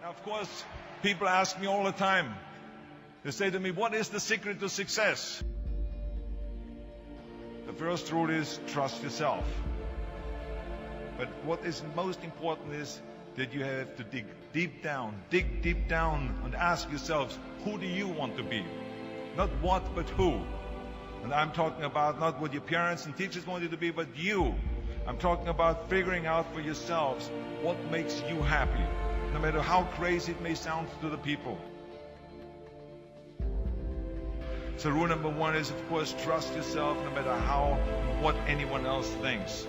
Of course, people ask me all the time. They say to me, what is the secret to success? The first rule is trust yourself. But what is most important is that you have to dig deep down and ask yourselves, who do you want to be? Not what, but who. And I'm talking about not what your parents and teachers want you to be, but you. I'm talking about figuring out for yourselves what makes you happy, no matter how crazy it may sound to the people. So rule number one is, of course, trust yourself no matter what anyone else thinks.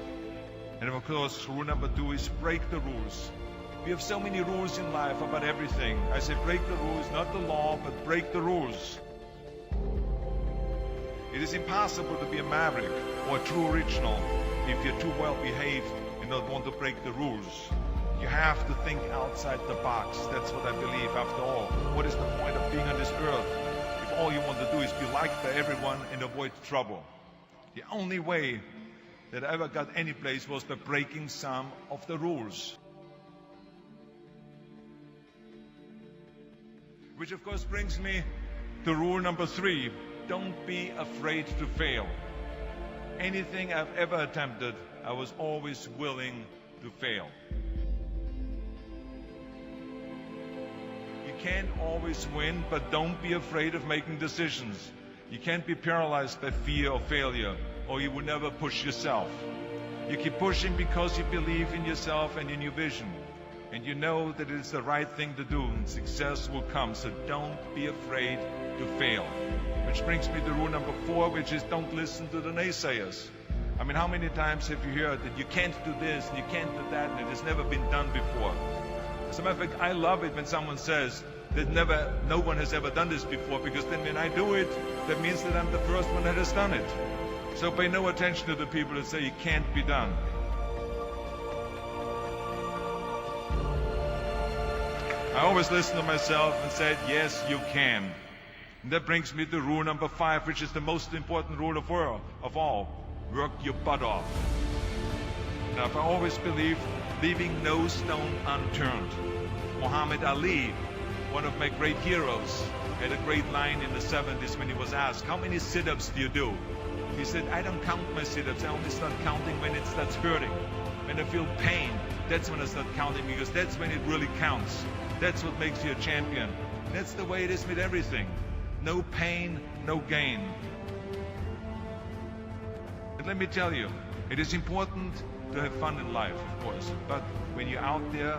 And of course, rule number two is break the rules. We have so many rules in life about everything. I say break the rules, not the law, but break the rules. It is impossible to be a maverick or a true original if you're too well behaved and don't want to break the rules. You have to think outside the box. That's what I believe after all. What is the point of being on this earth if all you want to do is be liked by everyone and avoid trouble? The only way that I ever got any place was by breaking some of the rules. Which of course brings me to rule number three. Don't be afraid to fail. Anything I've ever attempted, I was always willing to fail. You can't always win, but don't be afraid of making decisions. You can't be paralyzed by fear of failure, or you will never push yourself. You keep pushing because you believe in yourself and in your vision. And you know that it is the right thing to do, and success will come. So don't be afraid to fail. Which brings me to rule number four, which is don't listen to the naysayers. I mean, how many times have you heard that you can't do this and you can't do that and it has never been done before? As a matter of fact, I love it when someone says that no one has ever done this before, because then when I do it, that means that I'm the first one that has done it. So pay no attention to the people that say it can't be done. I always listen to myself and said, yes, you can. And that brings me to rule number five, which is the most important rule of all. Work your butt off. Now, I always believed leaving no stone unturned. Muhammad Ali, one of my great heroes, had a great line in the 70s when he was asked, how many sit-ups do you do? He said, I don't count my sit-ups. I only start counting when it starts hurting. When I feel pain, that's when I start counting, because that's when it really counts. That's what makes you a champion. That's the way it is with everything. No pain, no gain. And let me tell you, it is important to have fun in life, of course. But when you're out there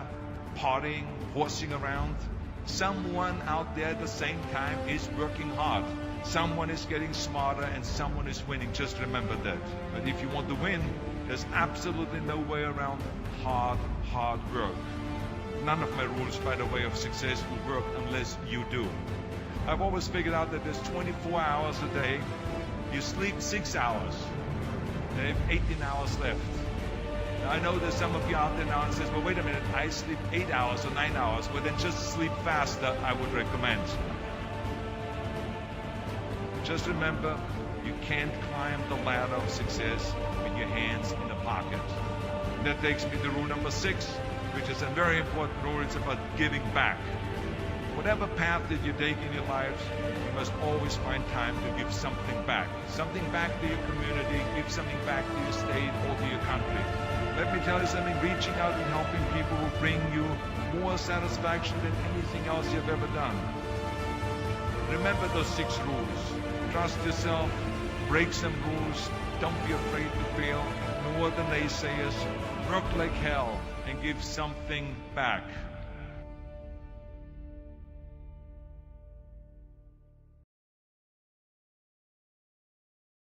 partying, horsing around, someone out there at the same time is working hard. Someone is getting smarter and someone is winning. Just remember that. But if you want to win, there's absolutely no way around hard work. None of my rules, by the way, of success will work unless you do. I've always figured out that there's 24 hours a day. You sleep 6 hours. You have 18 hours left. Now, I know there's some of you out there now and says, well, wait a minute, I sleep 8 hours or 9 hours. Well, then just sleep faster, I would recommend. Just remember, you can't climb the ladder of success with your hands in the pocket. And that takes me to rule number 6, which is a very important rule. It's about giving back. Whatever path that you take in your lives, you must always find time to give something back. Something back to your community, give something back to your state or to your country. Let me tell you something, reaching out and helping people will bring you more satisfaction than anything else you've ever done. Remember those 6 rules. Trust yourself, break some rules, don't be afraid to fail, ignore the naysayers, work like hell, and give something back.